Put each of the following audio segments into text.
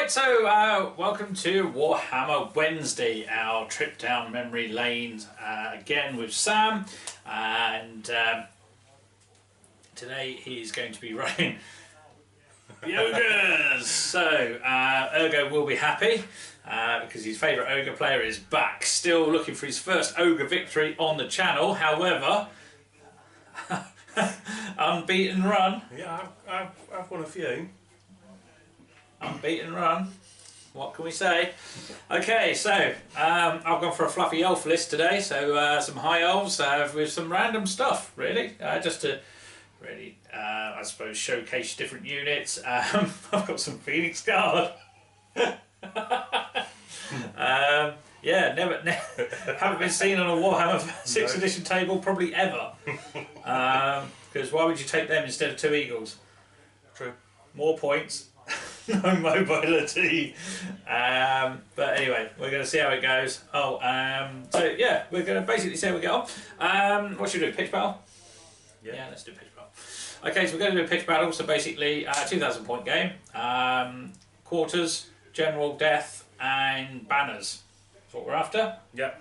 Right, so welcome to Warhammer Wednesday, our trip down memory lane again with Sam, and today he's going to be running the Ogres. So Ergo will be happy because his favourite Ogre player is back, still looking for his first Ogre victory on the channel. However, unbeaten run. Yeah, I've won a few. Unbeaten run. What can we say? Okay, so I've gone for a fluffy elf list today. So some high elves with some random stuff, really, just to really, I suppose, showcase different units. I've got some Phoenix Guard. Yeah, never haven't been seen on a Warhammer 6th edition table probably ever. Because why would you take them instead of two eagles? True. More points. No mobility. But anyway, we're going to see how it goes. So yeah, we're going to basically see how we get on. What should we do? Pitch battle? Yeah, let's do pitch battle. Okay, so we're going to do a pitch battle. So basically, 2,000 point game. Quarters, general, death, and banners. That's what we're after. Yep.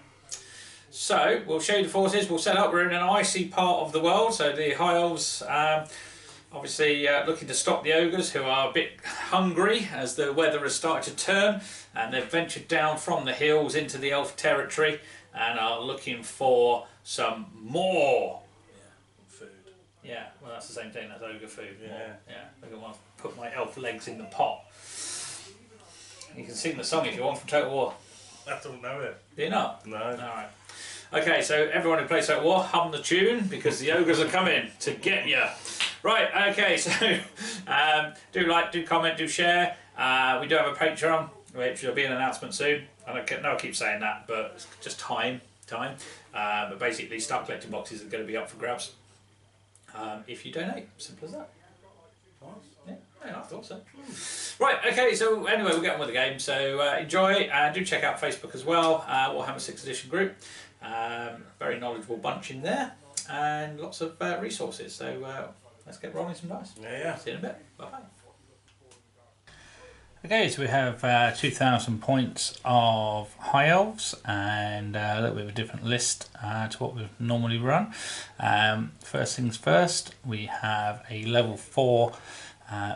So we'll show you the forces. We'll set up. We're in an icy part of the world. So the high elves. Obviously looking to stop the ogres, who are a bit hungry as the weather has started to turn, and they've ventured down from the hills into the elf territory and are looking for some more Food. Yeah, well, that's the same thing, that's ogre food. Yeah. More. Yeah, I'm going to want to put my elf legs in the pot. You can sing the song if you want from Total War. I don't know it. Do you not? No. Alright. Okay, so everyone who plays Total War, hum the tune because the ogres are coming to get you. Right, okay, so do like, do comment, do share. We do have a Patreon, which will be an announcement soon. I know I keep saying that, but it's just time. But basically, start collecting boxes are going to be up for grabs if you donate. Simple as that. Nice. Yeah, I thought so. Right, okay, so anyway, we'll get on with the game. So enjoy, and do check out Facebook as well, Warhammer 6th edition group. Very knowledgeable bunch in there, and lots of resources. So let's get rolling some dice. Yeah. See you in a bit. Bye-bye. Okay, so we have 2,000 points of high elves and a little bit of a different list to what we've normally run. First things first, we have a level 4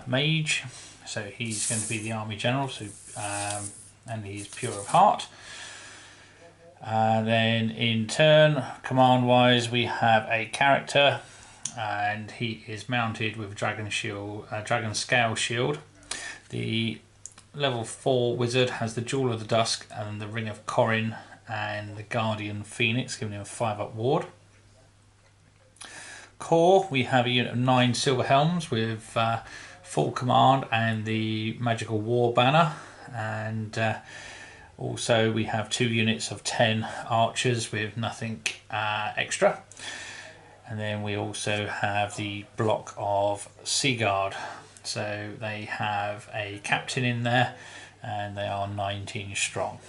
mage, so he's going to be the army general, so and he's pure of heart. Then in turn, command wise, we have a character and he is mounted with a dragon scale shield. The level 4 wizard has the Jewel of the Dusk and the Ring of Corin and the Guardian Phoenix, giving him a 5-up ward. Core, we have a unit of 9 silver helms with full command and the magical war banner, and also we have 2 units of 10 archers with nothing extra. And then we also have the block of Sea Guard. So they have a captain in there and they are 19 strong.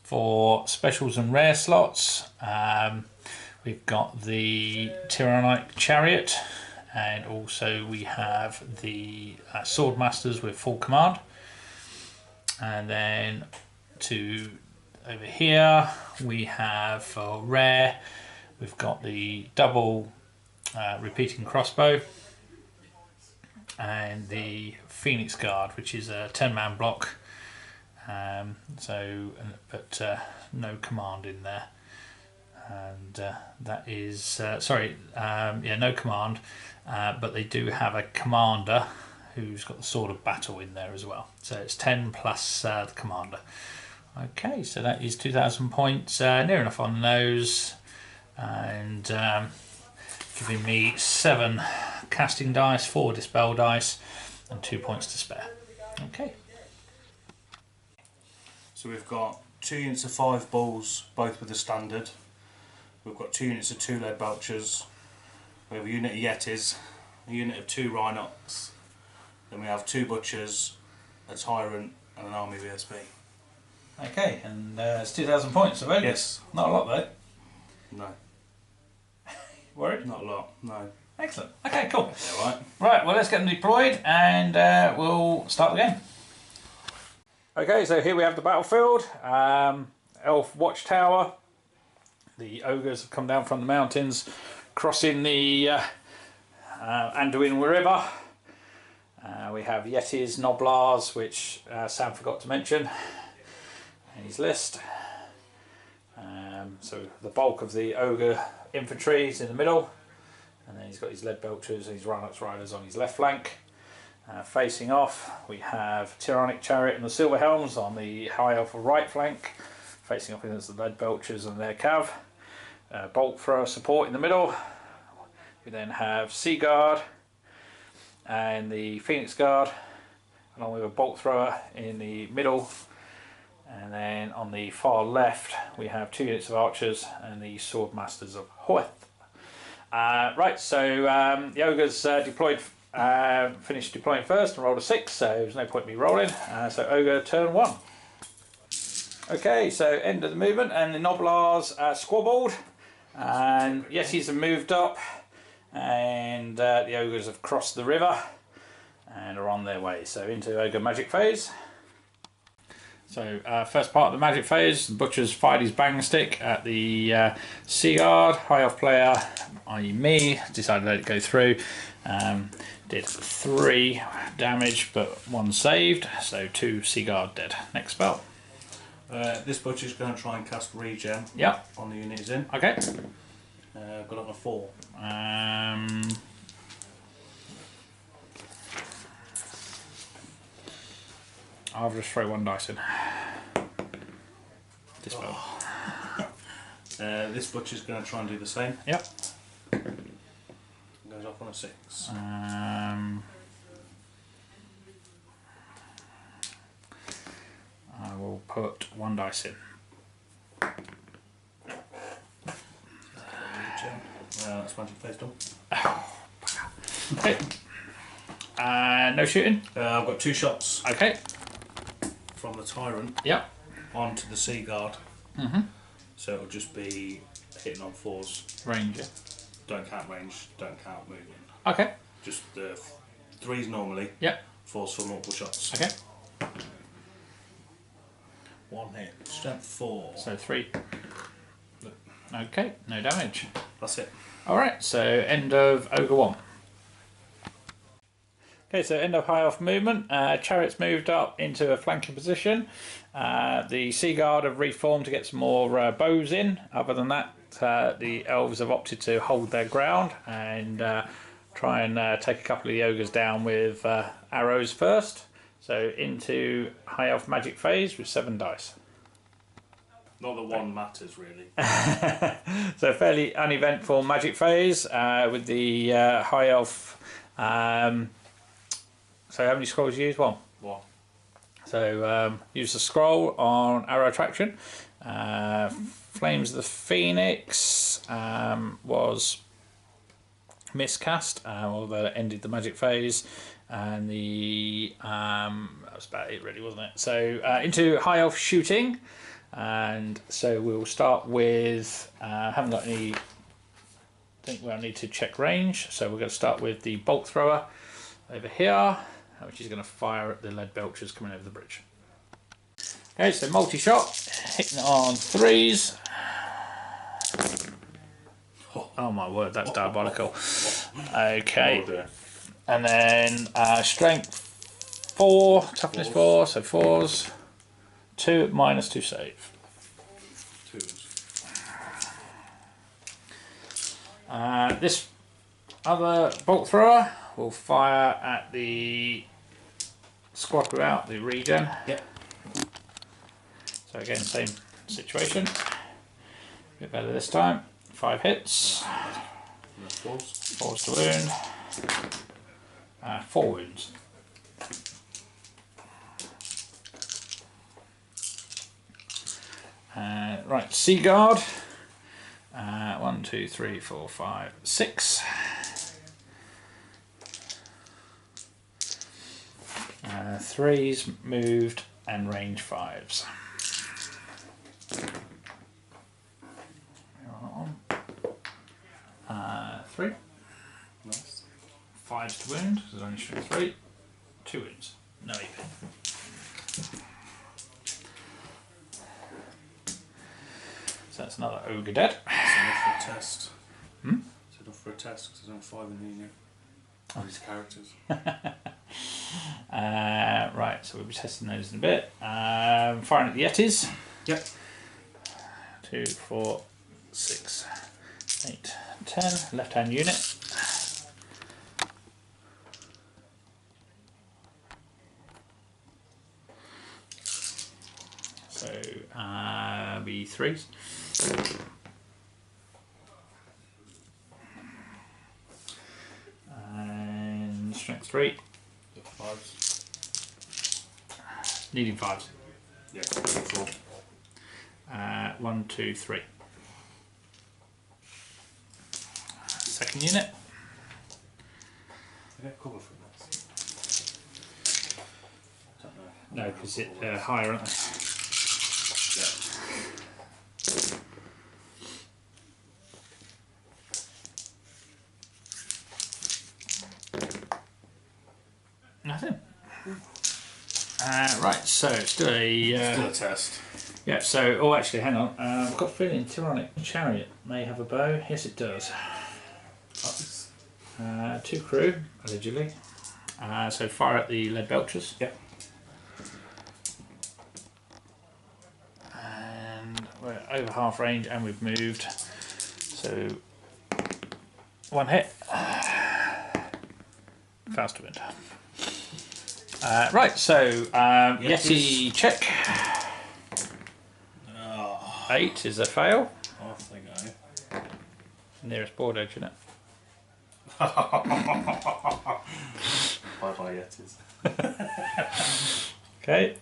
For specials and rare slots, we've got the Tyrannite Chariot, and also we have the Sword Masters with full command. And then over here we have for rare, we've got the double repeating crossbow and the Phoenix Guard, which is a 10-man block, but no command in there, and that is no command, but they do have a commander who's got the Sword of Battle in there as well, so it's 10 plus the commander. Okay, so that is 2,000 points, near enough on those, and giving me 7 casting dice, 4 dispel dice, and 2 points to spare. Okay. So we've got 2 units of 5 bulls, both with the standard. We've got 2 units of 2 lead belchers. We have a unit of yetis, a unit of 2 rhinocs. Then we have 2 butchers, a tyrant, and an army VSP. Okay, and it's 2,000 points of ogres. Yes. Not a lot though. No. Worried? Not a lot, no. Excellent. Okay, cool. Yeah, right. Right, well, let's get them deployed and we'll start the game. Okay, so here we have the battlefield. Elf watchtower. The ogres have come down from the mountains, crossing the Anduin River. We have Yetis, Noblars, which Sam forgot to mention in his list. So the bulk of the ogre infantry is in the middle, and then he's got his lead belchers and his Rhinox riders on his left flank. Facing off, we have Tyrannic Chariot and the Silver Helms on the High Elf right flank, facing off against the lead belchers and their cav. Bolt thrower support in the middle. We then have Sea Guard and the Phoenix Guard, along with a bolt thrower in the middle. And then on the far left we have 2 units of archers and the Sword Masters of Hoeth. Right, so the ogres deployed, finished deploying first and rolled a 6, so there's no point in me rolling. So ogre turn 1. Okay, so end of the movement, and the Noblars squabbled, and Yetis have moved up, and the ogres have crossed the river and are on their way. So into ogre magic phase. So first part of the magic phase, the butcher's fired his bang stick at the Sea Guard. High elf player, i.e. me, decided to let it go through. Did 3 damage, but 1 saved, so 2 Sea Guard dead. Next spell. This butcher's going to try and cast regen. Yep. On the unit he's in. Okay. Got it on a 4. I'll just throw 1 dice in. Dispel. This butcher's going to try and do the same. Yep. Goes off on a 6. I will put 1 dice in. That's magic phase done. Okay. No shooting? I've got 2 shots. Okay. From the Tyrant. Yep. Onto the Sea Guard. So it'll just be hitting on 4s. Range. Don't count range, don't count movement. Okay. Just the 3s normally. Yep. 4s for multiple shots. Okay. 1 hit. Strength 4. So 3. Okay, no damage. That's it. Alright, so end of Ogre 1. Okay, so end of high elf movement. Chariots moved up into a flanking position. The Sea Guard have reformed to get some more bows in. Other than that, the elves have opted to hold their ground and try and take a couple of the ogres down with arrows first. So into high elf magic phase with 7 dice. Not that 1 matters really. So fairly uneventful magic phase with the high elf. So how many scrolls you use? 1. 1. So use the scroll on arrow attraction. Flames of the Phoenix was miscast, although it ended the magic phase, and the that was about it really, wasn't it? So into high elf shooting, and so we'll start with haven't got any. Think we'll need to check range, so we're going to start with the bolt thrower over here, which is going to fire at the lead belchers coming over the bridge. Okay, so multi-shot, hitting on 3s. Oh my word, that's diabolical. Okay, and then strength 4, toughness 4, so 4s. 2 minus 2 save. 2s. This other bolt thrower will fire at the squad throughout the regen. Yep. So again, same situation. A bit better this time. 5 hits. 4s to wound. 4 wounds. Right, Sea Guard. 1, 2, 3, 4, 5, 6. 3s moved and range 5s. 3. Nice. 5s to wound, there's only strength 3. 2 wounds, no EP. So that's another ogre dead. That's enough for a test. Hmm? It's enough for a test because there's only 5 in the unit. All these characters. Right, so we'll be testing those in a bit. Firing at the Yetis. Yep. 2, 4, 6, 8, 10. Left hand unit. So be 3s. And strength 3. 5s. Needing 5s. Yeah, 4. 1, 2, 3. Second unit. Okay, cover for that. Don't know. No, because they're higher, aren't they? Yeah. Nothing. Right, so still a Still a test. yeah. So oh, actually, hang on. I've got a feeling Tyrannic Chariot may have a bow. Yes, it does. 2 crew allegedly. So fire at the lead belchers. Yep. And we're over half range, and we've moved. So 1 hit. Faster wind. Right, so Yeti check. 8 is a fail. Off they go. Nearest board edge, isn't it? Bye-bye Yetis. Okay.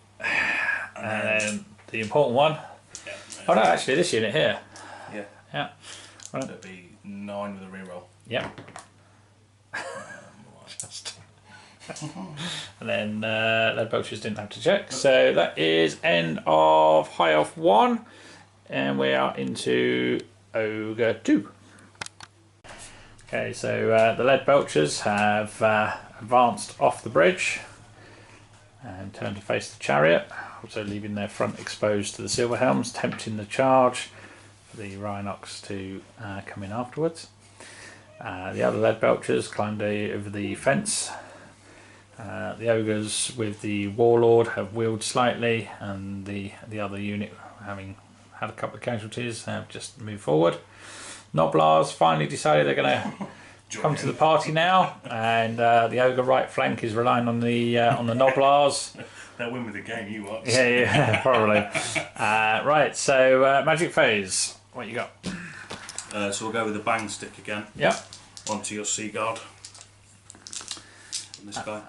And then the important one. Yeah. Oh no, actually this unit here. Yeah. Yeah. Well, It'll be 9 with a reroll. yep. Just. And then lead belchers didn't have to check. So that is end of High Elf 1. And we are into Ogre 2. Okay, so the lead belchers have advanced off the bridge and turned to face the chariot, also leaving their front exposed to the silver helms, tempting the charge for the Rhinox to come in afterwards. The other lead belchers climbed over the fence. The ogres with the warlord have wheeled slightly, and the other unit, having had a couple of casualties, have just moved forward. Noblars finally decided they're going to come to the party now, and the ogre right flank is relying on the Noblars. They'll win with the game, you watch. Yeah, probably. Right, so magic phase. What you got? So we'll go with the bang stick again. Yep. Onto your sea guard. And this guy.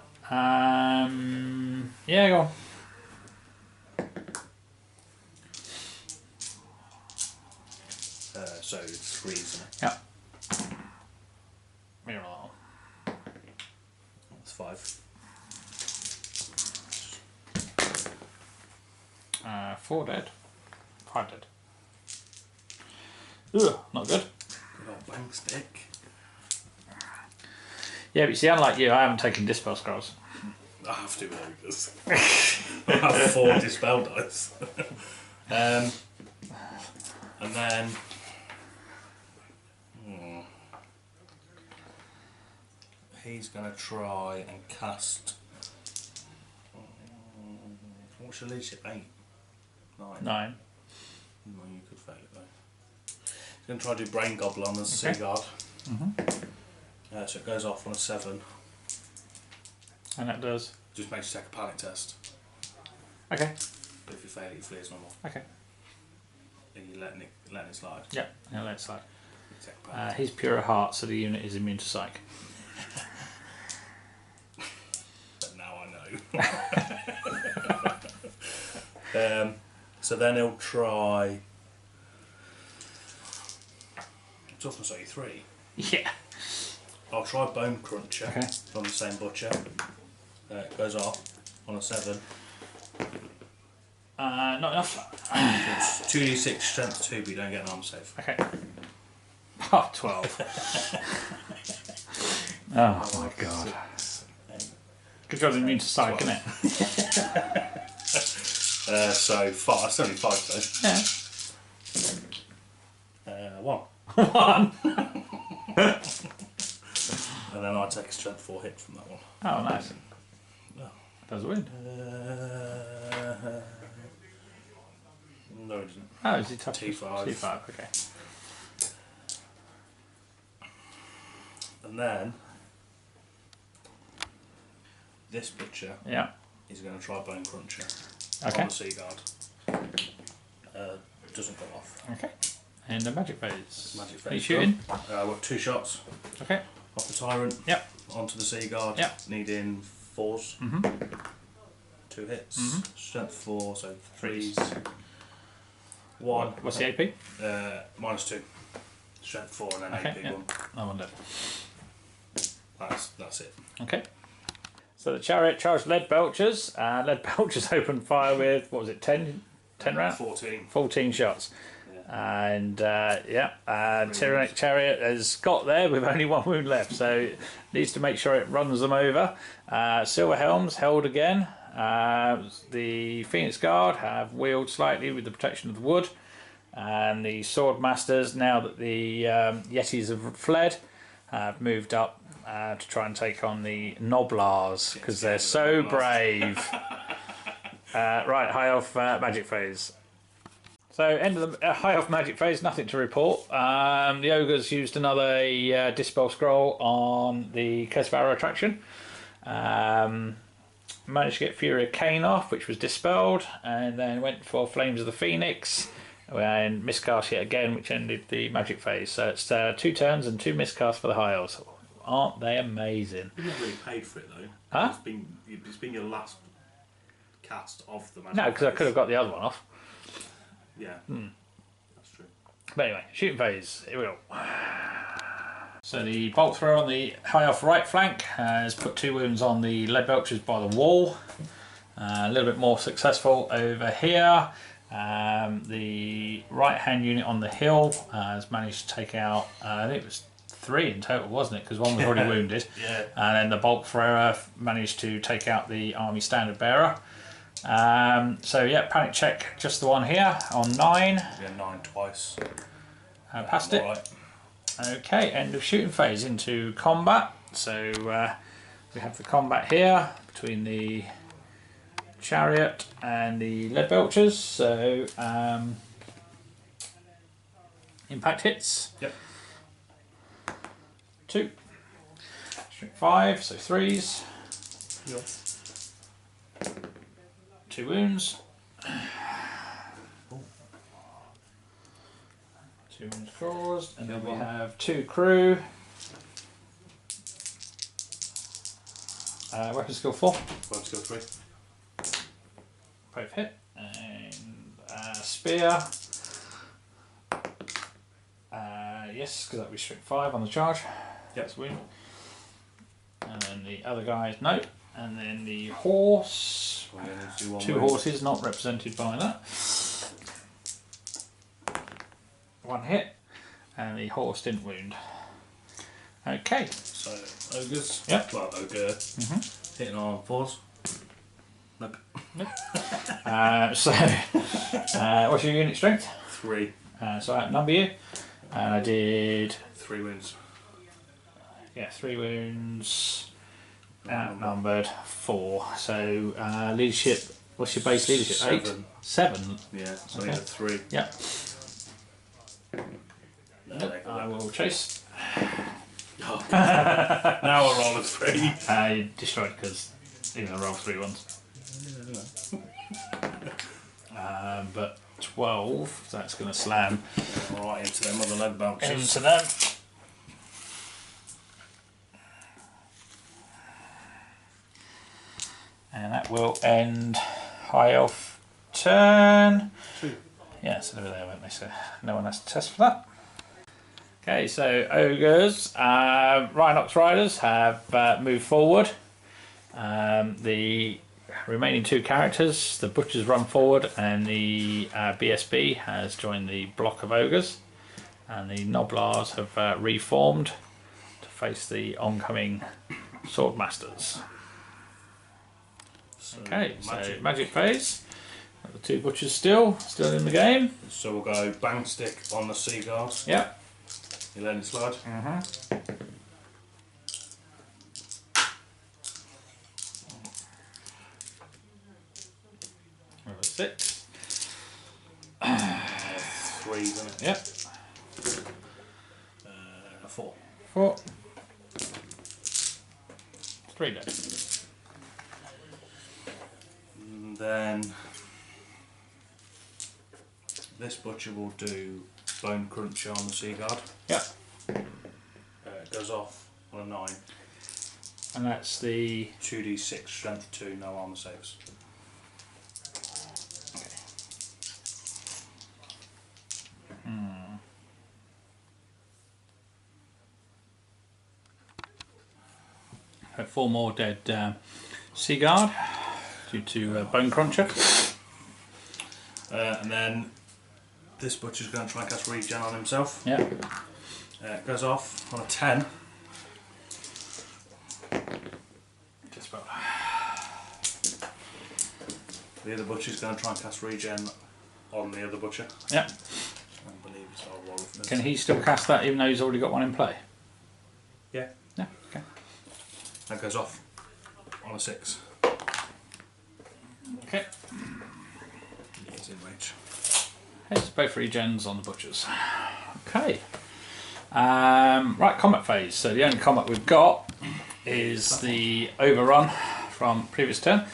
Yeah, go on. So it's 3, isn't it? Yep. Mirror all. That's 5. 4 dead. 5 dead. Ugh, not good. Good old bang stick. Yeah, but you see, unlike you, I haven't taken dispel scrolls. I have to because I have 4 dispel dice. And then he's going to try and cast. What's your leadership? 8? 9? 9. Well, you could fail it though. He's going to try to do Brain Goblin on the Sea Guard. So it goes off on a 7. And that does. Just makes you take a panic test. Okay. But if you fail it, you flee as normal. Okay. And you're letting it slide. Yep. Now let's slide. You take a panic He's pure of heart, so the unit is immune to psych. But now I know. So then he'll try. It's off on 3. Yeah. I'll try Bone Cruncher Okay. from the same butcher. It goes off on a 7. Not enough. So it's 2d6 strength 2, but you don't get an arm save. Okay. Oh, 12. Oh my god. Good job immune to psych, isn't it? So 5. That's only 5 though. Yeah. 1. And then I take a strength 4 hit from that one. Oh, nice. Oh. Does it win? No, it didn't. Oh, is it tough? T5. T5, okay. And then this butcher is going to try Bone Cruncher on the Sea Guard. Doesn't go off. Okay. And the magic phase. Magic phase. Are you shooting? I've got 2 shots. Okay. Off the Tyrant. Yep. Onto the Sea Guard. Yep. Needing 4s. 2 hits. Strength 4, so 3s. 1. What's the AP? -2. Strength 4 and then AP 1. I wonder. That's it. Okay. So the chariot charged lead belchers. Lead belchers opened fire with, what was it, 10 rounds? 14 shots. Yeah. And Tyrannic Chariot has got there with only 1 wound left, so needs to make sure it runs them over. Silver Helms held again. The Phoenix Guard have wheeled slightly with the protection of the wood. And the Sword Masters, now that the Yetis have fled, have moved up to try and take on the Noblars because they're so brave. Right, high off magic phase. So end of the high off magic phase, nothing to report. The Ogres used another Dispel Scroll on the Curse of Arrow attraction. Managed to get Fury of Cain off, which was dispelled, and then went for Flames of the Phoenix and miscast yet again, which ended the magic phase. So it's 2 turns and 2 miscasts for the high elves. Aren't they amazing? You've not really paid for it though. Huh? It's been your last cast of the magic. No, because I could have got the other one off. Yeah, that's true. But anyway, shooting phase. Here we go. So the bolt thrower on the high off right flank has put 2 wounds on the lead belchers by the wall. A little bit more successful over here. The right hand unit on the hill has managed to take out, I think it was 3 in total, wasn't it? Because 1 was already wounded. Yeah. And then the bolt thrower managed to take out the army standard bearer. So yeah, panic check, just the one here on 9. Yeah, 9 twice. Passed it. Right. Okay, end of shooting phase into combat. So we have the combat here between the chariot and the lead belchers. So impact hits. Yep. 2. Strength 5, so 3s. Yep. 2 wounds. 2 wounds caused, and then we have 2 crew. Weapon skill 4. Weapon skill 3. Both hit. And spear. Yes, because that would be strength 5 on the charge. Yep. That's wound. And then the other guys, no. And then the horse. 2 horses not represented by that. 1 hit, and the horse didn't wound. Okay. So ogres. Yep. Well, ogre. Hitting on 4s. Nope. What's your unit strength? 3. So I outnumber you, and I did 3 wounds. Yeah, 3 wounds. Outnumbered 4. So leadership. What's your base leadership? 7. 7. Yeah. So Okay. I need a 3. Yep. Nope. I will chase. Oh. Now I roll a 3. I destroyed because even I rolled 3 ones. But 12, that's going to slam Right into them other lead belchers. into them. And that will end high elf turn. 2. Yeah, so they were there, weren't they? So no one has to test for that. Okay, so ogres, Rhinox riders have moved forward. The remaining 2 characters, the butchers run forward, and the BSB has joined the block of ogres, and the Noblars have reformed to face the oncoming sword masters. Okay, so magic phase. Got the 2 butchers still in the game. So we'll go bang stick on the Sea Guard. Yep. You letting it slide? Number 6. 3, isn't it? Yep. 4. 4. 3 dead. And then this butcher will do bone cruncher on the sea guard. Yep. It goes off on a 9. And that's the 2d6 strength 2, no armor saves. Four more dead sea guard due to bone cruncher. And then this butcher's going to try and cast regen on himself. Yeah. It goes off on a 10. Just about. The other butcher's going to try and cast regen on the other butcher. Yeah. I believe it's our roll for this. Can he still cast that even though he's already got one in play? Yeah. Yeah. Okay. That goes off on a 6. Okay. He's in range. It's both regens on the butchers. Okay. Right, Comet Phase. So the only comet we've got is the overrun from previous turn.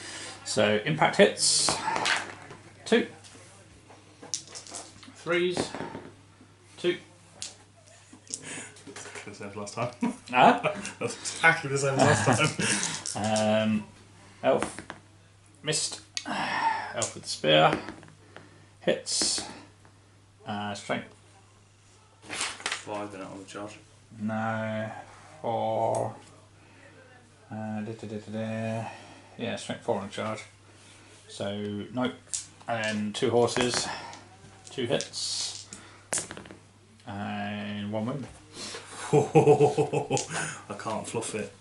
So impact hits. 2. 3s. 2. The same as last time. That's exactly the same as last time. Elf missed. Elf with the spear. Hits. Strength. 5 in it on the charge. No. 4. Yeah, strength 4 on charge. So, nope. And then 2 horses. 2 hits. And 1 wound. I can't fluff it.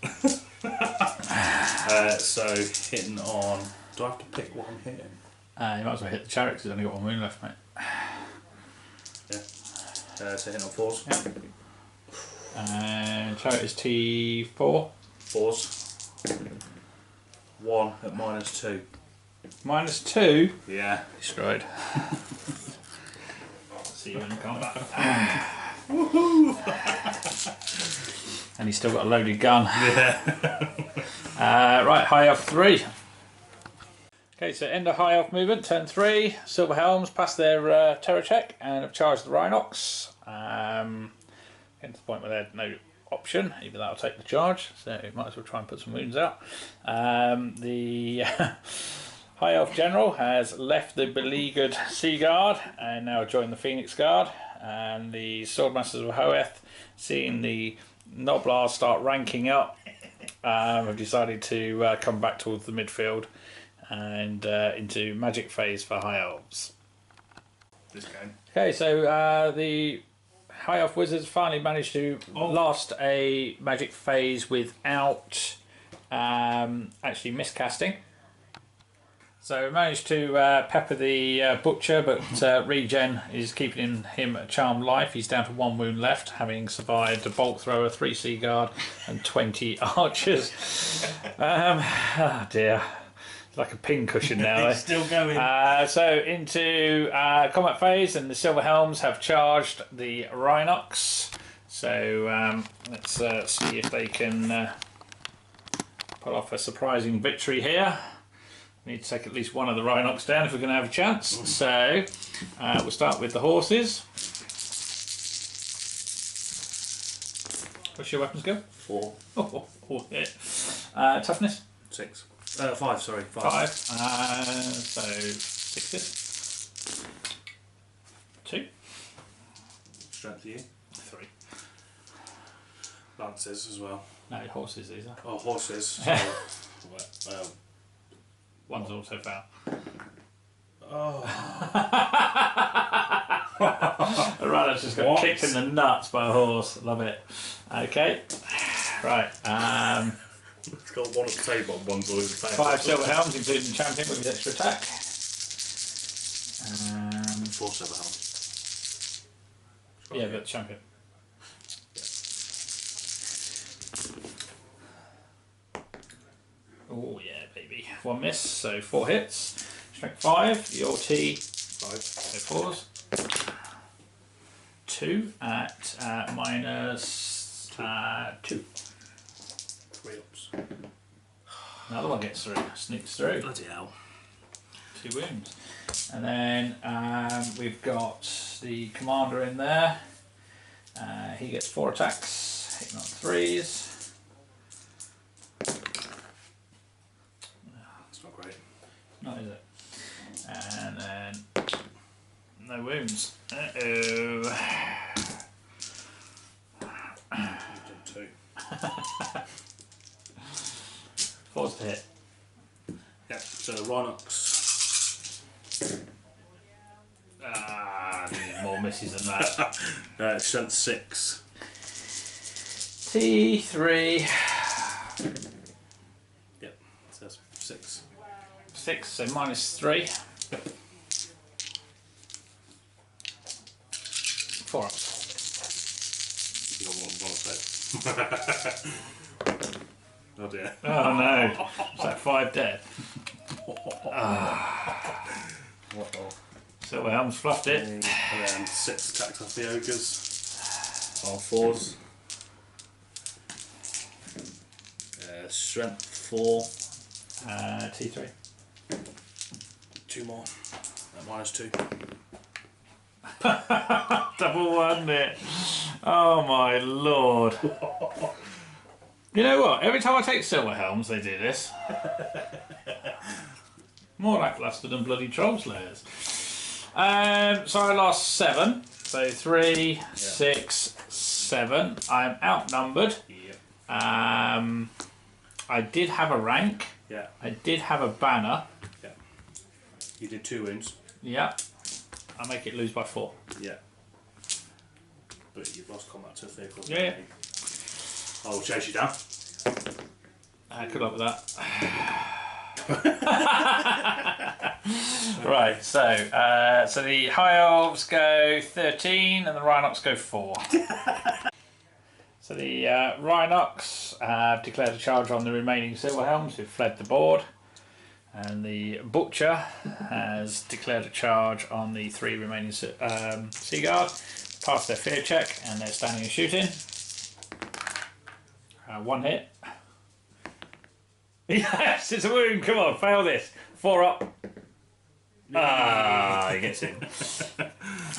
So hitting on. Do I have to pick what I'm hitting? You might as well hit the chariot because he's only got 1 wound left, mate. Yeah. So hitting on 4s. Yeah. And chariot is T4. 4s. 1 at -2. -2. Yeah. Destroyed. See you in combat. Woohoo! And he's still got a loaded gun. Yeah. Right, high elf 3. Okay, so end of high elf movement, turn 3. Silver Helms pass their terror check and have charged the Rhinox. Getting to the point where they had no option, even though I'll take the charge, so might as well try and put some wounds out. The High Elf General has left the beleaguered Sea Guard and now joined the Phoenix Guard. And the Swordmasters of Hoeth, seeing the Noblars start ranking up, have decided to come back towards the midfield and into Magic Phase for High Elves. This game. Okay, so the High Elf Wizards finally managed to last a Magic Phase without actually miscasting. So we managed to pepper the butcher, but regen is keeping him a charmed life. He's down to 1 wound left, having survived a bolt thrower, 3 sea guard, and 20 archers. Oh dear, it's like a pin cushion now. He's still going. So into Comet Phase, and the Silver Helms have charged the Rhinox. So let's see if they can pull off a surprising victory here. We need to take at least one of the Rhinox down if we're going to have a chance. So we'll start with the horses. What's your weapon skill? 4. Oh, yeah. Toughness? 6. 5, sorry. 5. So 6. 2. Strength to you. 3. Lances as well. No, horses these are. Oh, horses. So, One's also foul. oh. Right, I just got kicked in the nuts by a horse. Love it. Okay. Right. It's got one at the table, one's always the 5 Silver Helms, including the champion with his extra attack. 4 silver helms. Yeah, but champion. Oh yeah, baby. 1 miss, so 4 hits. Strength 5. Your T. 5. So 4s. 2 at minus 2. 3 ups. Another one gets through. Sneaks through. Bloody hell. 2 wounds. And then we've got the commander in there. He gets 4 attacks, hitting on 3s. That's not great. Not is it? And then no wounds. Uh-oh. You've done 2. 4's to hit. Yep, so Rhinox. More misses than that. Strength 6. T3. Yep, so that's 6. 6, so minus 3. 4 ups. You got one bonus. Oh dear. Oh no. Is that 5 dead? So Helm's fluffed it. And then 6 attacks off the ogres. On 4s. Strength 4. T3. 2 more. Minus 2. Double one it. Oh my lord. You know what? Every time I take Silver Helms, they do this. More lackluster than bloody Troll Slayers. So I lost 7. So 3, 6, 7. I'm outnumbered. Yep. I did have a rank. Yeah. I did have a banner. Yeah. You did 2 wounds. Yeah. I make it lose by 4. Yeah. But you've lost combat to a vehicle. Yeah. I will chase you down. Good luck with that. Right, so the High Elves go 13 and the Rhinox go 4. So the Rhinox have declared a charge on the remaining Silver Helms who've fled the board, and the Butcher has declared a charge on the 3 remaining Sea Guard. Passed their fear check and they're standing and shooting. 1 hit. Yes, it's a wound. Come on, fail this. 4 up. He gets in.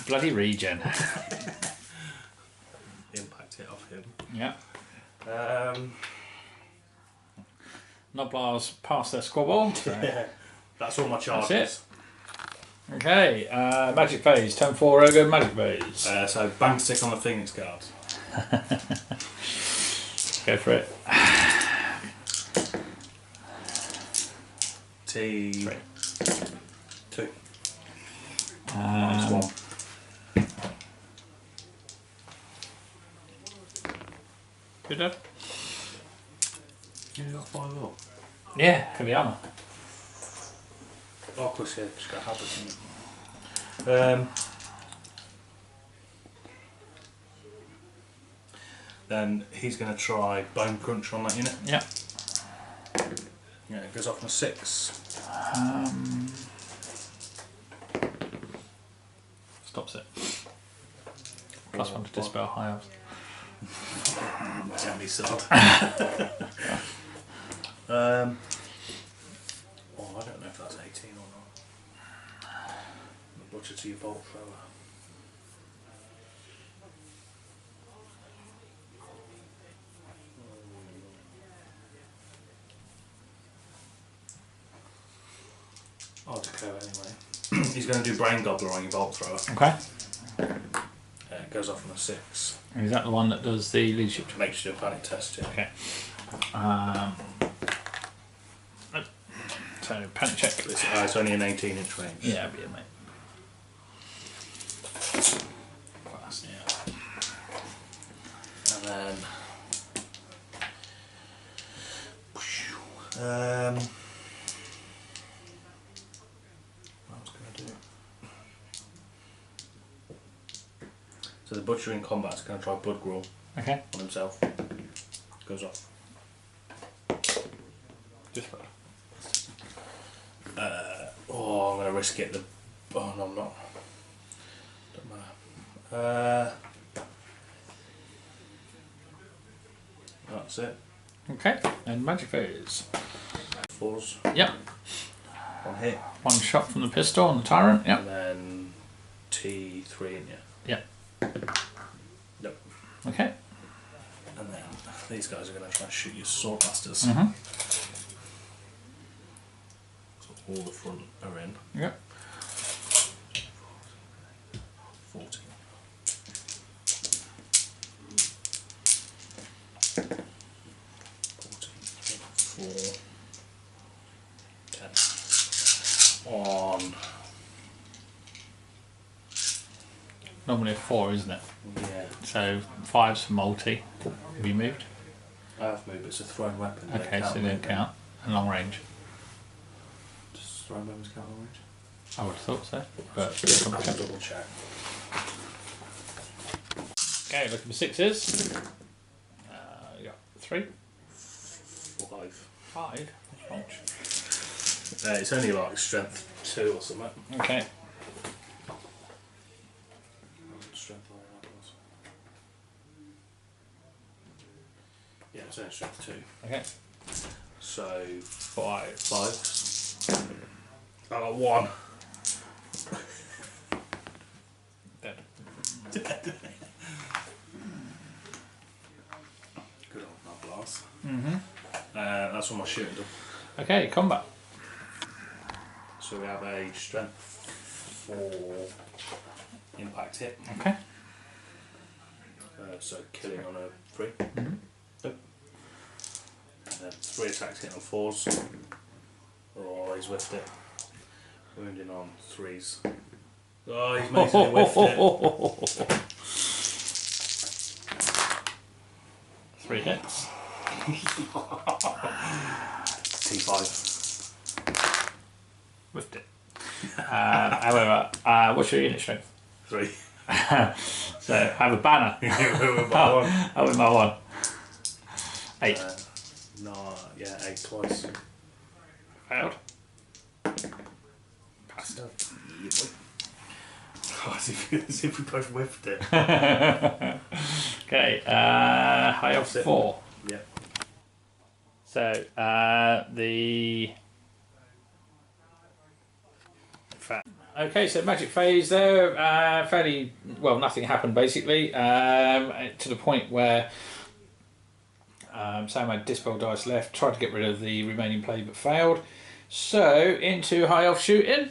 Bloody regen. Impact hit off him. Yeah. Noblars pass their squabble. So. That's all my charges. That's it. Okay, magic phase. Turn 4 ogre, magic phase. So bang stick on the Phoenix Guard. Go for it. T3. 2. Minus 1. Good job. You got 5 up. Yeah, for the armour. Oh, of course, yeah, just got a habit. Then he's going to try Bone Crunch on that unit. Yeah. Yeah, it goes off on a 6. Stops it. +1 to dispel High Elves. Jammy sod. Oh, I don't know if that's 18 or not. The Butcher to your bolt thrower. I'll declare anyway. He's going to do Brain Gobbler on your bolt thrower. Okay. It goes off on a 6. Is that the one that does the leadership? Makes you do a panic test, yeah. Okay. So panic check. It's only an 18-inch range. Yeah, be it, mate. Class, yeah. And then what I was going to do. So the Butcher in combat is going to try Blood Gruel Okay. on himself. Goes off. Just oh, I'm going to risk it. Oh no, I'm not. Don't matter. That's it. Okay, and magic phase. 4s. Yep. 1 hit. 1 shot from the pistol on the tyrant. Yep. And then T3 in you. Yep. Yep. Okay. And then these guys are going to try and shoot your swordmasters. So all the front are in. Yep. 14. 4, 10. On. Normally a 4, isn't it? Yeah. So 5's for multi. Have you moved? I have moved, it's a thrown weapon. Okay, so they don't count. And long range. Does thrown weapons count long range? I would have thought so. But I'll double check. Okay, looking for 6s. You got 3. 5. 5. It's only like strength 2 or something. Okay. Strength 5 that was. Yeah, it's only strength 2. Okay. So 5. 5. I got 1. Dead. Good old nut blast. That's all my shooting done. Okay, combat. So we have a strength 4 impact hit. Okay. So killing on a 3. And then 3 attacks hit on 4s. Oh, he's whiffed it. Wounding on 3s. Oh, he's basically whiffed it. 3 hits. T5. Whiffed it. However, what's your unit strength? 3. So I have a banner. I win my 1. 8. No, yeah, 8 twice. Failed. Passed. Oh, as if we both whiffed it. Okay, high of 4. Yeah. So the okay, so magic phase there. Fairly well, nothing happened basically. To the point where Sam had dispel dice left, tried to get rid of the remaining play but failed. So into high elf shooting.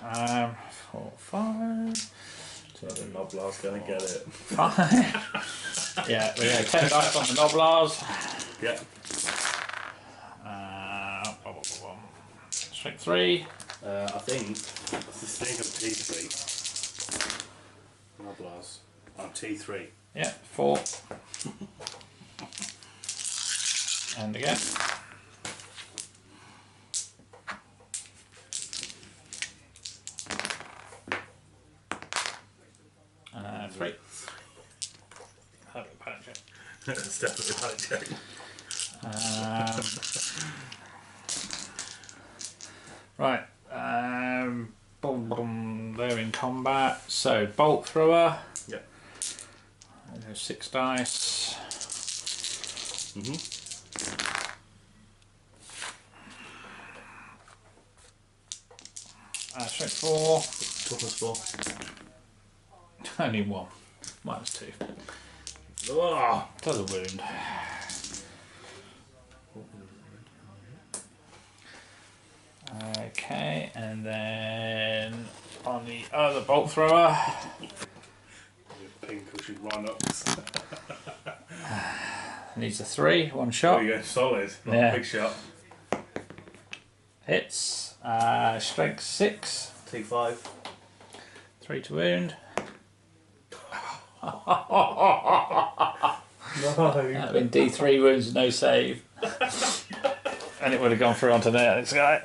4, 5. The Noblar's going to get it. 5. Yeah, we have 10 dice on the Noblars. Yeah. Strength 3. I think it's this thing of T3. Noblar's. I'm T3. Yeah, 4. And again. Three. Panic check. It's definitely a panic check. Right. Boom, boom. They're in combat. So bolt thrower. Yep. There's 6 dice. Strength 4. Toughness 4. Only 1. -2. Oh! Does a wound. Okay, and then on the other bolt thrower. Pink cushy run-ups. Needs a 3, 1 shot. There you go, solid. Not Yeah. a big shot. Hits. Strength 6. T5. 3 to wound. No. That would have been D3 wounds, no save. And it would have gone through onto there. It's like,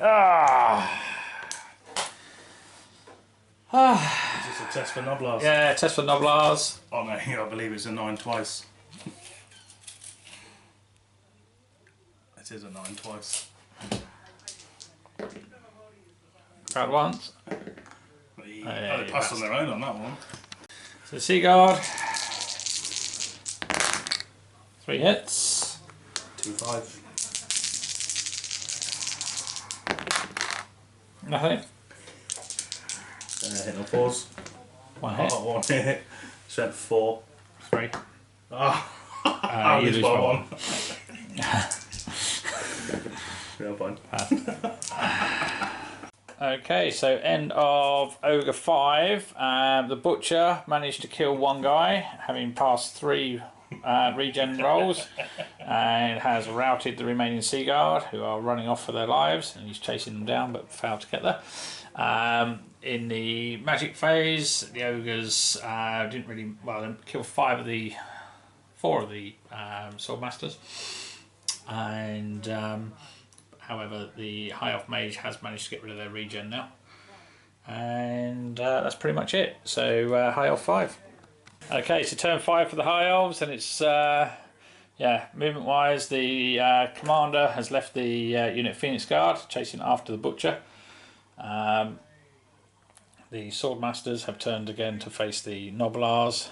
Is this a test for Noblars? Yeah, test for Noblars. Oh no, I believe it's a 9 twice. It is a 9 twice. Crowd once. They passed on their own on that one. So Seaguard. 3 hits. 2-5. Nothing. Hit on 4s. 1 hit. Oh, 1 hit. Spent 4. 3. Oh, you lose by 1. Real fun. Okay, so end of Ogre 5. The Butcher managed to kill 1 guy, having passed 3 regen rolls, and has routed the remaining Sea Guard, who are running off for their lives, and he's chasing them down but failed to get there. In the magic phase, the Ogres didn't really, well, they killed 4 of the Swordmasters, and however the High Elf Mage has managed to get rid of their regen now, and that's pretty much it. So High Elf 5. Okay, so turn 5 for the High Elves, and it's yeah, movement wise, the commander has left the unit Phoenix Guard chasing after the Butcher. The Swordmasters have turned again to face the Noblars,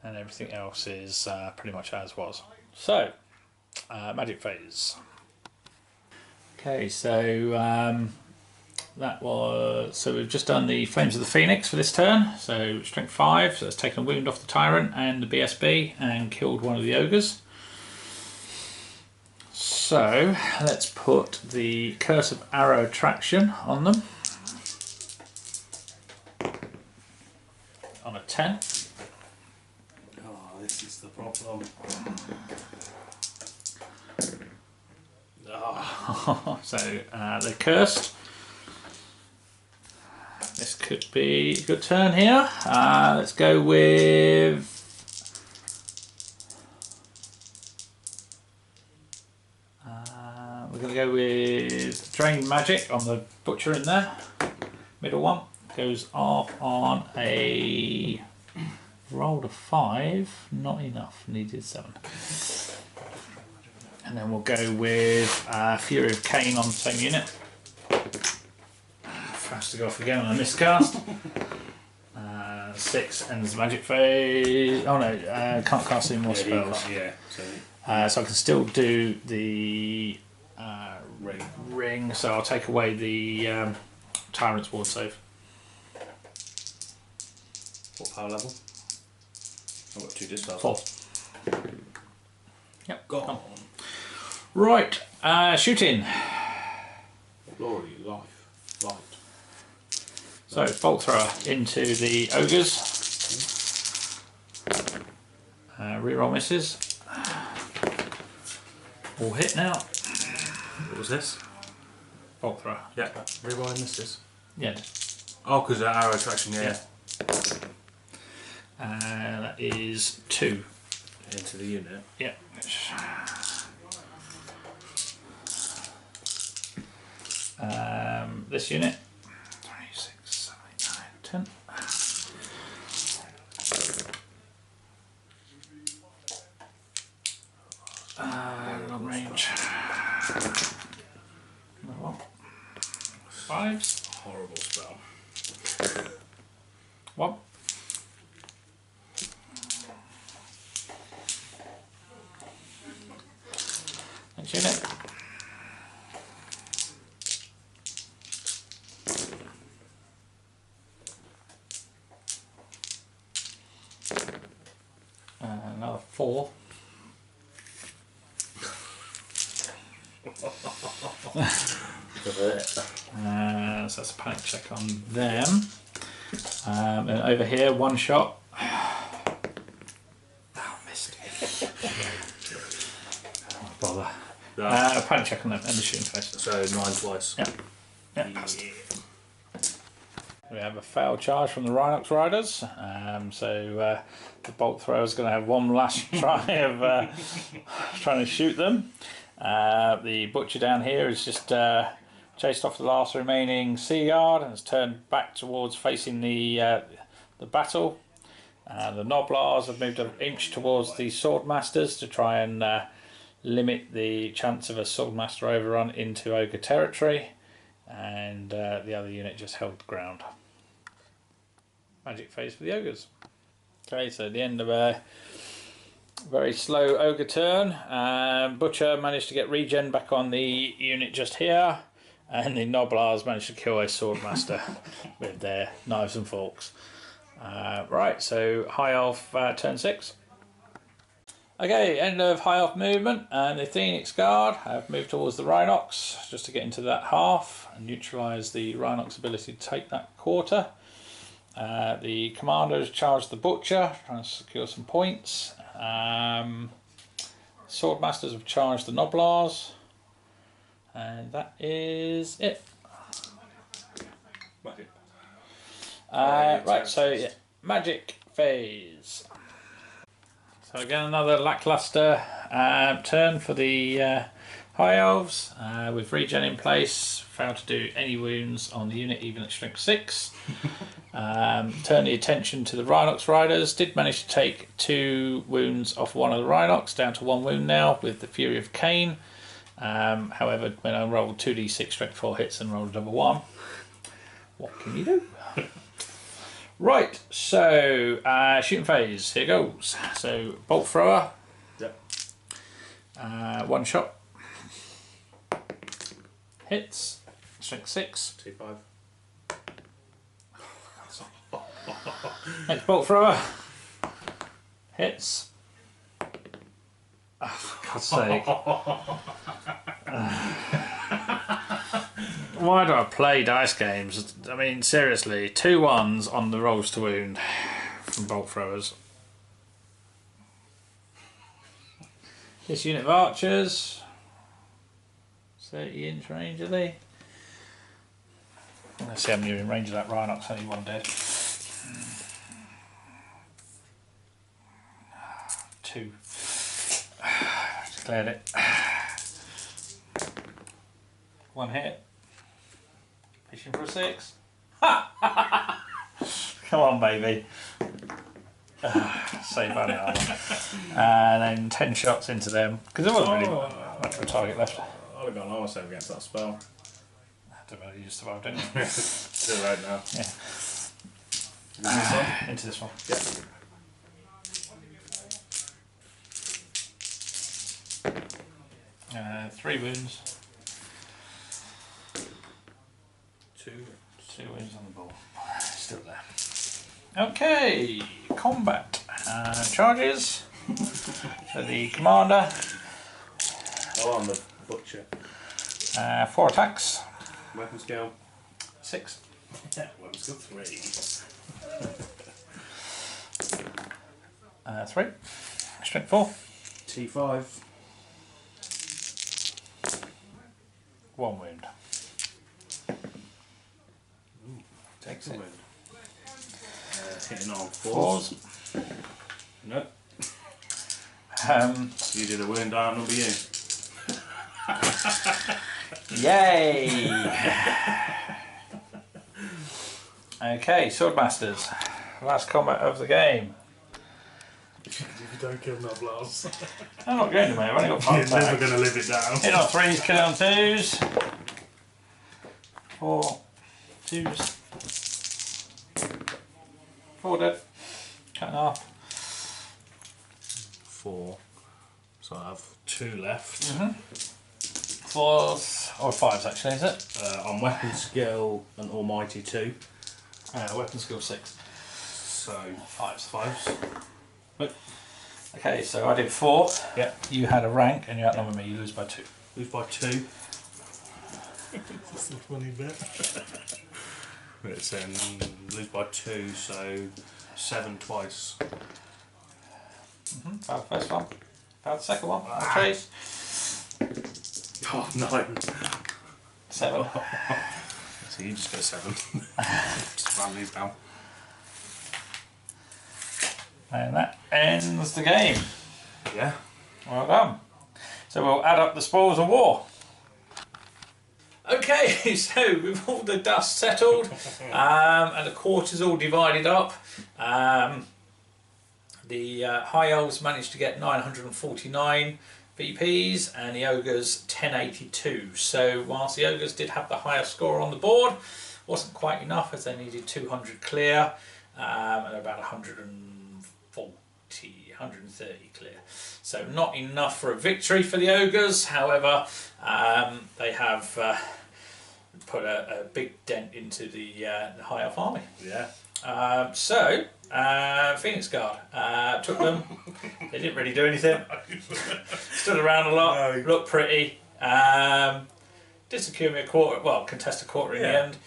and everything else is pretty much as was. So, magic phase. Okay, so we've just done the Flames of the Phoenix for this turn. So strength 5, so it's taken a wound off the Tyrant and the BSB and killed one of the Ogres. So let's put the Curse of Arrow Attraction on them. On a 10. Oh, this is the problem. Oh. So they're cursed. This could be a good turn here. Let's go with we're going to go with Drain Magic on the Butcher in there. Middle one goes off on a rolled a 5, not enough, needed 7. And then we'll go with Fury of Cain on the same unit. Fast to go off again on a miscast. 6 ends magic phase. Oh no, can't cast any more spells. So I can still do the ring, so I'll take away the Tyrant's Ward save. What power level? I've got 2 dispels. 4. Yep, Gone. Right, shooting. Glory, life, light. So bolt thrower into the Ogres. Reroll misses. All hit now. What was this? Bolt thrower. Yeah. Rerolling misses. Yeah. Oh, because of arrow attraction, yeah. That is 2. Into the unit. Yeah. This unit. 26, 7, 8, 9, 10. Long range. Another one. 5s. Horrible spell. 1. Next unit. Another 4. So that's a panic check on them. And over here, 1 shot. Oh, missed. Bother. Panic check on them and the shooting face. So 9 twice. Yep. Yep. Yeah. We have a failed charge from the Rhinox Riders. The bolt thrower is going to have one last try of trying to shoot them. The Butcher down here is just chased off the last remaining Sea Guard and has turned back towards facing the battle. The Noblars have moved an inch towards the Swordmasters to try and limit the chance of a Swordmaster overrun into Ogre territory, and the other unit just held the ground. Magic phase for the Ogres. Okay, so at the end of a very slow Ogre turn, Butcher managed to get regen back on the unit just here, and the Noblars managed to kill a Swordmaster with their knives and forks. Right, so High Elf turn 6. Okay, end of High Elf movement, and the Phoenix Guard have moved towards the Rhinox just to get into that half and neutralise the Rhinox ability to take that quarter. The Commanders charged the Butcher, trying to secure some points. Swordmasters have charged the Noblars, and that is it. Right, so yeah, Magic Phase. So again, another lackluster turn for the High Elves, with regen in place. Failed to do any wounds on the unit, even at strength 6. Turn the attention to the Rhinox Riders. Did manage to take 2 wounds off one of the Rhinox, down to 1 wound now with the Fury of Cain. However, when I rolled 2d6 strength 4 hits and rolled a double 1, what can you do? Right, so shooting phase, here goes. So bolt thrower. Yep. 1 shot. Hits. Strength 6. 2-5. Next bolt thrower. Hits. Oh, for God's sake. Why do I play dice games? I mean, seriously, 2 1s on the rolls to wound from bolt throwers. This unit of archers, 30-inch range, are they? Let's see how many are in range of that Rhinox, only 1 dead. 2. Declared it. 1 hit. Fishing for a 6. Come on, baby. Save body armor. And then 10 shots into them, because there wasn't really much of a target left. I'd have gone armor save against that spell. I don't know, you just survived, didn't you? Still right now. Yeah. Into this one. Yeah. 3 wounds. 2 wounds on the ball. Still there. Okay, combat. Charges. So the commander. Oh, I'm the Butcher. 4 attacks. Weapon skill. 6. Yeah, weapon skill 3. 3. Strength 4. T5. 1 wound. Takes it. Hitting on 4s. Nope. You did a wound, I'll not be you. Yay! Okay, Swordmasters. Last combat of the game. If you don't kill Noblars, I'm not going to, mate. I've only got 5 you're never attacks. going to live it down. Hit on 3s, kill on 2s. 4 2s. 4 dead. Cut in half. 4. So I have 2 left. 4s or 5s actually, is it? On weapon skill, an almighty 2. Weapon skill 6. So 5s. 5s. Nope. Okay, so I did 4. Yeah. You had a rank and you outnumber me. You lose by 2. Lose by 2. That's a funny bit. It's lose by 2, so 7 twice. Failed the first one. Failed the second one. Chase. Oh, 9. 7. So you just go 7. Just run these down. And that ends the game. Yeah. Well done. So we'll add up the spoils of war. Okay, so with all the dust settled and the quarters all divided up, the High Elves managed to get 949, VPs, and the Ogres 1082. So whilst the Ogres did have the higher score on the board, wasn't quite enough as they needed 200 clear and about 130 clear. So not enough for a victory for the Ogres. However, they have put a big dent into the High Elf army. Yeah. Phoenix Guard took them. They didn't really do anything. Stood around a lot. No. Looked pretty. Did secure me a quarter. Well, contest a quarter in the end.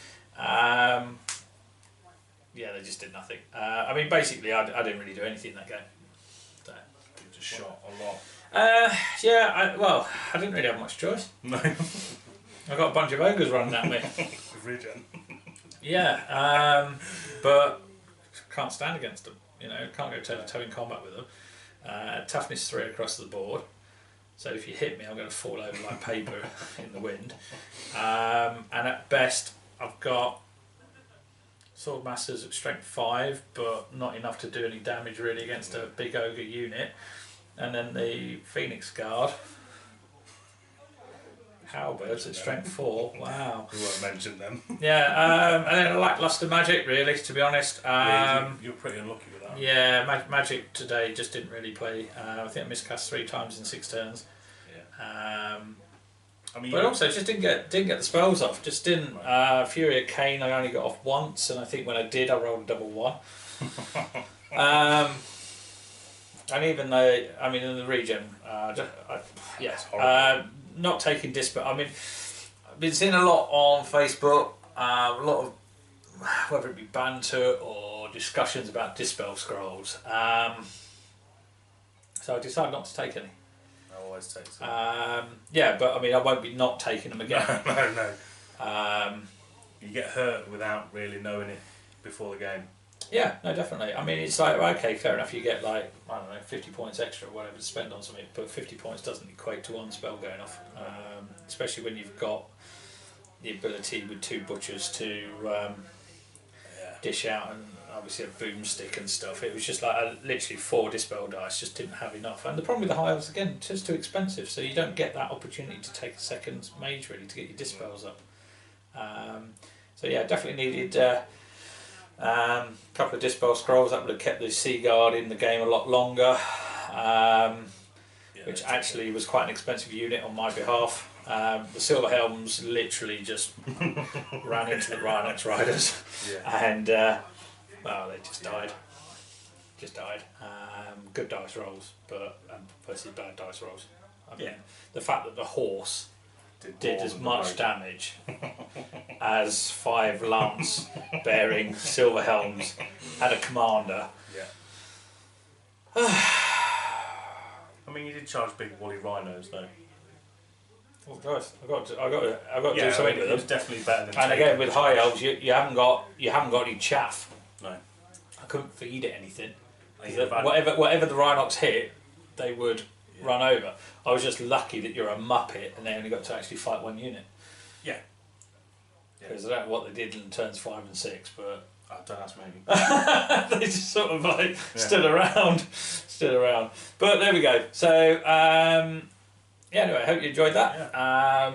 Yeah, they just did nothing. I mean, basically, I didn't really do anything in that game. So, You just shot a lot. yeah. I didn't really have much choice. No. I got a bunch of ogres running at me. Regen. Yeah, but can't stand against them. You know, can't go toe to toe in combat with them. Toughness 3 across the board. So if you hit me, I'm going to fall over like paper in the wind. And at best, I've got Sword Masters at strength 5, but not enough to do any damage really against a big ogre unit. And then the Phoenix Guard. Halberds at strength 4. Wow. We won't mention them. Yeah, and then a lacklustre magic, really, to be honest. You're pretty unlucky with that. Yeah, magic today just didn't really play. I think I miscast 3 times in 6 turns. Yeah. I mean, But also just didn't get the spells off. Just didn't. Fury of Cain I only got off once, and I think when I did, I rolled a double 1. And even though, I mean, in the regen, not taking dispel. I mean, I've been seeing a lot on Facebook, a lot of whether it be banter or discussions about dispel scrolls. So I decided not to take any. I always take some. Yeah, but I mean, I won't be not taking them again. No. You get hurt without really knowing it before the game. Yeah, no, definitely. I mean, it's like, okay, fair enough, you get like, I don't know, 50 points extra or whatever to spend on something, but 50 points doesn't equate to 1 spell going off, especially when you've got the ability with 2 butchers to dish out and obviously a boomstick and stuff. It was just like literally 4 dispel dice, just didn't have enough. And the problem with the High Elves, again, it's just too expensive, so you don't get that opportunity to take a second mage really to get your dispels up. So yeah, definitely needed a couple of dispel scrolls. That would have kept the Sea Guard in the game a lot longer, which actually was quite an expensive unit on my behalf. The Silver Helms literally just ran into the Rhinox Riders, and well, they just died. Good dice rolls, but versus bad dice rolls. I mean, the fact that the horse did as much damage as 5 lance bearing Silver Helms and a commander. Yeah. I mean, you did charge big woolly rhinos though. Oh Christ! I got to do something with it was them. definitely better than. And again, with High Elves, you haven't got any chaff. No. I couldn't feed it anything. Bad. Whatever the Rhinox hit, they would run over. I was just lucky that you're a Muppet and they only got to actually fight 1 unit. Yeah. Because I don't know what they did in turns 5 and 6, but don't ask me. they just sort of like stood around. But there we go. So anyway, I hope you enjoyed that. Yeah.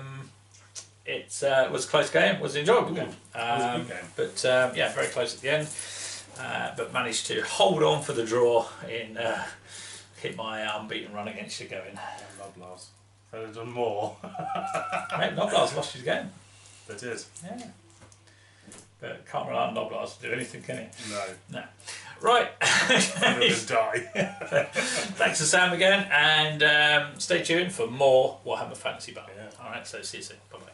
It was a close game. It was an enjoyable game. It was a good game. But yeah, very close at the end. But managed to hold on for the draw in hit my unbeaten run against you going. Noblars. If I'd have done more. Mate, Noblars lost his game. They did. Yeah. But can't rely on Noblars to do anything, can he? No. Right. I'm going to die. Thanks to Sam again, and stay tuned for more Warhammer Fantasy Battle. Yeah. Alright, so see you soon. Bye bye.